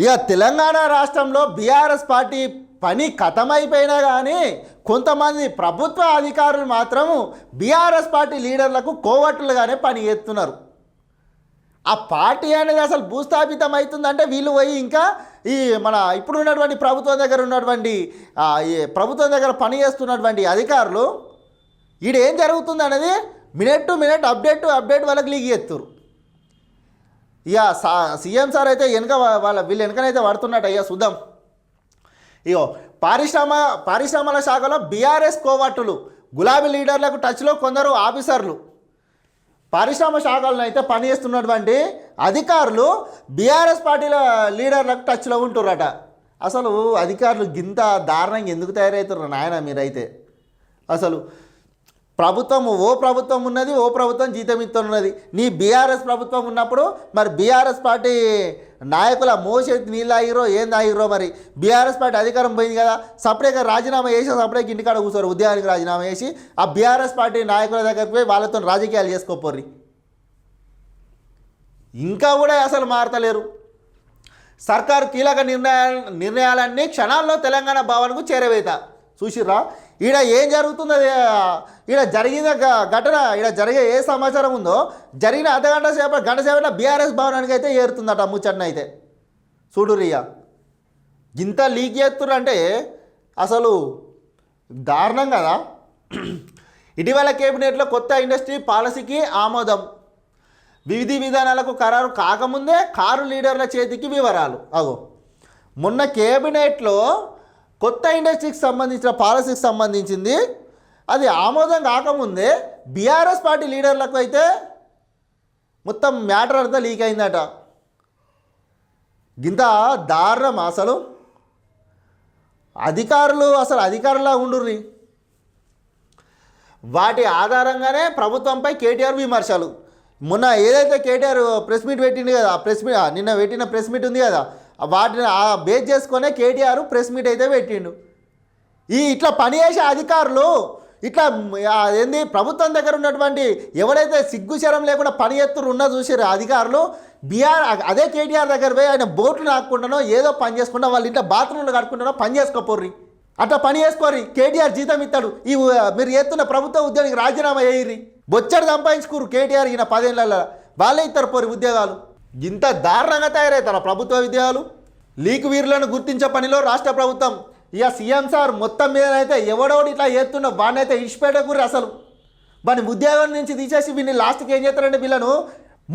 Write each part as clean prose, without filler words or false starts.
ఇక తెలంగాణ రాష్ట్రంలో BRS party పని కథమైపోయినా కానీ కొంతమంది ప్రభుత్వ అధికారులు మాత్రం బీఆర్ఎస్ పార్టీ లీడర్లకు కోవట్లుగానే పని చేస్తున్నారు. ఆ పార్టీ అనేది అసలు భూస్థాపితం అవుతుందంటే వీళ్ళు పోయి ఇంకా ఈ మన ఇప్పుడు ఉన్నటువంటి ప్రభుత్వం దగ్గర ఉన్నటువంటి ఈ ప్రభుత్వం దగ్గర పని చేస్తున్నటువంటి అధికారులు ఈడేం జరుగుతుంది అనేది మినిట్ టు మినిట్ అప్డేట్ వాళ్ళకి లీక్ చేస్తారు. ఇక సీఎం సార్ అయితే వీళ్ళు వెనకనైతే పడుతున్నట్టు అయ్యా చూద్దాం. ఇగో పారిశ్రమల శాఖలో బీఆర్ఎస్ కోవట్టులు, గులాబీ లీడర్లకు టచ్లో కొందరు ఆఫీసర్లు. పారిశ్రమ శాఖలను అయితే పనిచేస్తున్నటువంటి అధికారులు బీఆర్ఎస్ పార్టీల లీడర్లకు టచ్లో ఉంటుర్రట. అసలు అధికారులు గింత దారుణంగా ఎందుకు తయారవుతున్నారు నాయన మీరైతే? అసలు ఓ ప్రభుత్వం ఉన్నది, ఓ ప్రభుత్వం జీతం ఇస్తున్నది. నీ బీఆర్ఎస్ ప్రభుత్వం ఉన్నప్పుడు మరి బీఆర్ఎస్ పార్టీ నాయకుల మోసేది నీళ్ళు ఆగిరో ఏం ఆగిరో మరి బీఆర్ఎస్ పార్టీ అధికారం పోయింది కదా, సపరేట్గా రాజీనామా చేసి సపరేట్గా ఇంటికాడ కూర్చోరు, ఉద్యోగానికి రాజీనామా చేసి ఆ బీఆర్ఎస్ పార్టీ నాయకుల దగ్గరికి పోయి వాళ్ళతో రాజకీయాలు చేసుకోపోర్రి. ఇంకా కూడా అసలు మారతలేరు. సర్కారు కీలక నిర్ణయాలన్నీ క్షణాల్లో తెలంగాణ భవన్కు చేరవేత. చూసిర్రా ఈడ ఏం జరుగుతుందో, ఈడ జరిగిన ఘటన, ఈడ జరిగే ఏ సమాచారం ఉందో జరిగిన గంట సేపట్లో బీఆర్ఎస్ భవనానికి అయితే ఏరుతుందట ముచ్చటన అయితే. చూడురియా ఇంత లీక్ చేస్తుర్రంటే అసలు దారుణం కదా. ఇటీవల కేబినెట్లో కొత్త ఇండస్ట్రీ పాలసీకి ఆమోదం, విధి విధానాలకు ఖరారు కాకముందే కారు లీడర్ల చేతికి వివరాలు. మొన్న కేబినెట్లో కొత్త ఇండస్ట్రీకి సంబంధించిన పాలసీకి సంబంధించింది అది ఆమోదం కాకముందే బీఆర్ఎస్ పార్టీ లీడర్లకు అయితే మొత్తం మ్యాటర్ అంతా లీక్ అయిందట. ఇంత దారుణం అసలు. అధికారులా ఉండుర్రి. వాటి ఆధారంగానే ప్రభుత్వంపై కేటీఆర్ విమర్శలు. మొన్న ఏదైతే కేటీఆర్ ప్రెస్ మీట్ పెట్టింది కదా, నిన్న పెట్టిన ప్రెస్ మీట్ ఉంది కదా, వాటిని బేస్ చేసుకునే కేటీఆర్ ప్రెస్ మీట్ అయితే పెట్టిండు. ఇట్లా పనిచేసే అధికారులు ఇట్లా ఏంది ప్రభుత్వం దగ్గర ఉన్నటువంటి ఎవరైతే సిగ్గుశరం లేకుండా పని చేస్తున్నారు ఉన్నా చూసారు అధికారులు, అదే కేటీఆర్ దగ్గర పోయి ఆయన బోట్లు నాకుండానో ఏదో పని చేసుకుంటా వాళ్ళ ఇంట్లో బాత్రూంలు కట్టుకుంటానో పని చేసుకోపోర్రి. అట్లా పని చేసుకోర్రి. కేటీఆర్ జీతం ఇస్తాడు. మీరు చేస్తున్న ప్రభుత్వ ఉద్యోగానికి రాజీనామా చేయర్రి. బొచ్చడు సంపాదించుకోరు కేటీఆర్ ఈయన 10 ఏళ్ళ వాళ్ళే ఇస్తారు పోరి ఉద్యోగాలు. ఇంత దారుణంగా తయారవుతారా ప్రభుత్వ ఉద్యోగాలు? లీక్ వీరులను గుర్తించే పనిలో రాష్ట్ర ప్రభుత్వం. ఇక సీఎం సార్ మొత్తం మీదనైతే ఎవడోడు ఇట్లా చేస్తున్న వాడినైతే ఇడిచిపెట్టకూరి. అసలు వాడిని ఉద్యోగం నుంచి తీసేసి వీళ్ళని లాస్ట్కి ఏం చేస్తారంటే వీళ్ళను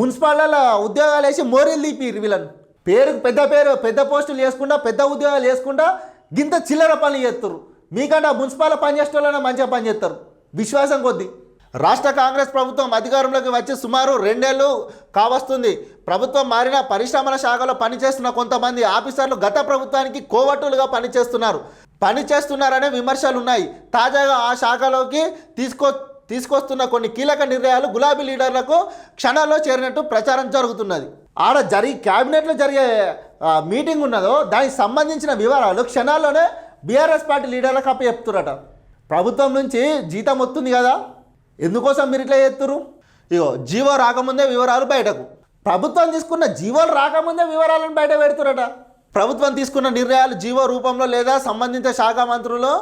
మున్సిపాలిటీల ఉద్యోగాలు వేసి మోరీలు తీపిరు. వీళ్ళను పెద్ద పోస్టులు వేసుకుంటా పెద్ద ఉద్యోగాలు వేసుకుంటా గింత చిల్లర పనులు చేస్తారు. మీకంటే మున్సిపాలిటీ పని చేసే వాళ్ళైనా మంచిగా పని చేస్తారు విశ్వాసం కొద్దీ. రాష్ట్ర కాంగ్రెస్ ప్రభుత్వం అధికారంలోకి వచ్చి సుమారు 2 ఏళ్ళు కావస్తుంది. ప్రభుత్వం మారిన పరిశ్రమల శాఖలో పనిచేస్తున్న కొంతమంది ఆఫీసర్లు గత ప్రభుత్వానికి కోవట్టులుగా పనిచేస్తున్నారనే విమర్శలు ఉన్నాయి. తాజాగా ఆ శాఖలోకి తీసుకొస్తున్న కొన్ని కీలక నిర్ణయాలు గులాబీ లీడర్లకు క్షణాల్లో చేరినట్టు ప్రచారం జరుగుతున్నది. క్యాబినెట్లో జరిగే మీటింగ్ ఉన్నదో దానికి సంబంధించిన వివరాలు క్షణాల్లోనే బీఆర్ఎస్ పార్టీ లీడర్లకు అప్పచెప్తురట. ప్రభుత్వం నుంచి జీతం వస్తుంది కదా, ఎందుకోసం మీరు ఇట్లా చేస్తున్నారు? జీవో రాకముందే వివరాలు బయటకు. ప్రభుత్వం తీసుకున్న జీవోలు రాకముందే వివరాలను బయట పెడుతురట. ప్రభుత్వం తీసుకున్న నిర్ణయాలు జీవో రూపంలో లేదా సంబంధిత శాఖ మంత్రులు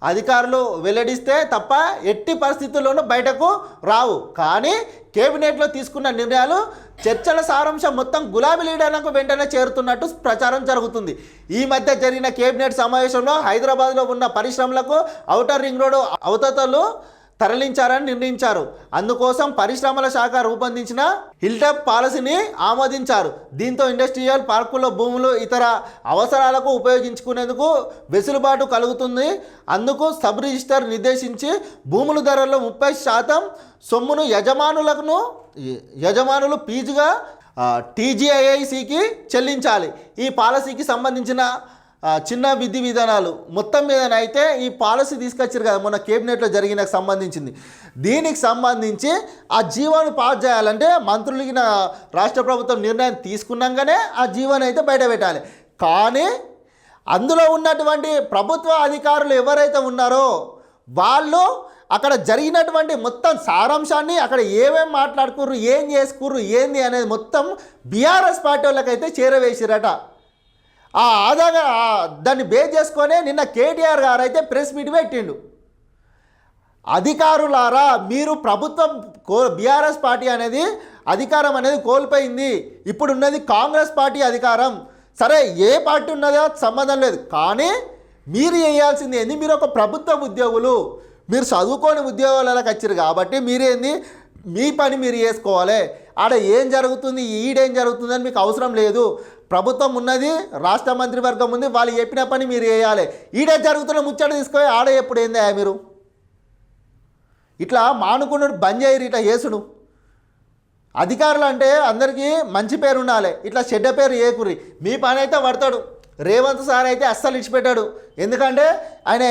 అధికారులు వెల్లడిస్తే తప్ప ఎట్టి పరిస్థితుల్లోనూ బయటకు రావు. కానీ కేబినెట్లో తీసుకున్న నిర్ణయాలు చర్చల సారాంశం మొత్తం గులాబీ లీడర్లకు వెంటనే చేరుతున్నట్టు ప్రచారం జరుగుతుంది. ఈ మధ్య జరిగిన కేబినెట్ సమావేశంలో హైదరాబాద్లో ఉన్న పరిశ్రమలకు ఔటర్ రింగ్ రోడ్డు అవతలు తరలించారని నిర్ణయించారు. అందుకోసం పరిశ్రమల శాఖ రూపొందించిన హిల్టప్ పాలసీని ఆమోదించారు. దీంతో ఇండస్ట్రియల్ పార్కుల్లో భూములు ఇతర అవసరాలకు ఉపయోగించుకునేందుకు వెసులుబాటు కలుగుతుంది. అందుకు సబ్ రిజిస్టర్ నిర్దేశించి భూముల ధరల్లో 30% సొమ్మును యజమానులు ఫీజుగా టీజీఐఐసికి చెల్లించాలి. ఈ పాలసీకి సంబంధించిన చిన్న విధి విధానాలు మొత్తం మీదనైతే ఈ పాలసీ తీసుకొచ్చారు కదా మొన్న కేబినెట్లో జరిగిన సంబంధించింది. దీనికి సంబంధించి ఆ జీవోను పాస్ చేయాలంటే మంత్రులకి రాష్ట్ర ప్రభుత్వం నిర్ణయం తీసుకున్నాకనే ఆ జీవోని అయితే బయట పెట్టాలి. కానీ అందులో ఉన్నటువంటి ప్రభుత్వ అధికారులు ఎవరైతే ఉన్నారో వాళ్ళు అక్కడ జరిగినటువంటి మొత్తం సారాంశాన్ని అక్కడ ఏమేమి మాట్లాడుకుర్రు, ఏం చేసుకుర్రు, ఏంది అనేది మొత్తం బీఆర్ఎస్ పార్టీ వాళ్ళకైతే చేరవేసిరట. ఆ ఆధార దాన్ని బేస్ చేసుకొనే నిన్న కేటీఆర్ గారు అయితే ప్రెస్ మీట్ పెట్టిండు. అధికారులారా, మీరు ప్రభుత్వం బీఆర్ఎస్ పార్టీ అనేది అధికారం అనేది కోల్పోయింది. ఇప్పుడు ఉన్నది కాంగ్రెస్ పార్టీ అధికారం. సరే, ఏ పార్టీ ఉన్నదో సంబంధం లేదు, కానీ మీరు చేయాల్సింది ఏంది? మీరు ఒక ప్రభుత్వ ఉద్యోగులు, మీరు చదువుకోని ఉద్యోగాలకు వచ్చారు కాబట్టి మీరేంది, మీ పని మీరు చేసుకోవాలి. ఆడ ఏం జరుగుతుంది, ఈడేం జరుగుతుంది అని మీకు అవసరం లేదు. ప్రభుత్వం ఉన్నది, రాష్ట్ర మంత్రివర్గం ఉంది, వాళ్ళు చెప్పిన పని మీరు చేయాలి. ఈడే జరుగుతున్న ముచ్చట తీసుకొని ఆడ ఎప్పుడు ఏందా మీరు ఇట్లా మానుకున్నాడు బంద్ చేయరు, ఇట్లా చేసుడు. అధికారులు అంటే అందరికీ మంచి పేరు ఉండాలి, ఇట్లా చెడ్డ పేరు ఏకురి. మీ పని అయితే పడతాడు. రేవంత్ సార్ అయితే అస్సలు ఇచ్చిపెట్టాడు. ఎందుకంటే ఆయన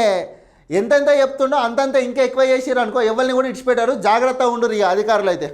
ఎంతెంత చెప్తుండో అంతంత ఇంకా ఎక్కువ చేసిరు అనుకో, ఎవరిని కూడా ఇచ్చిపెట్టారు. జాగ్రత్తగా ఉండరు ఇక అధికారులు అయితే.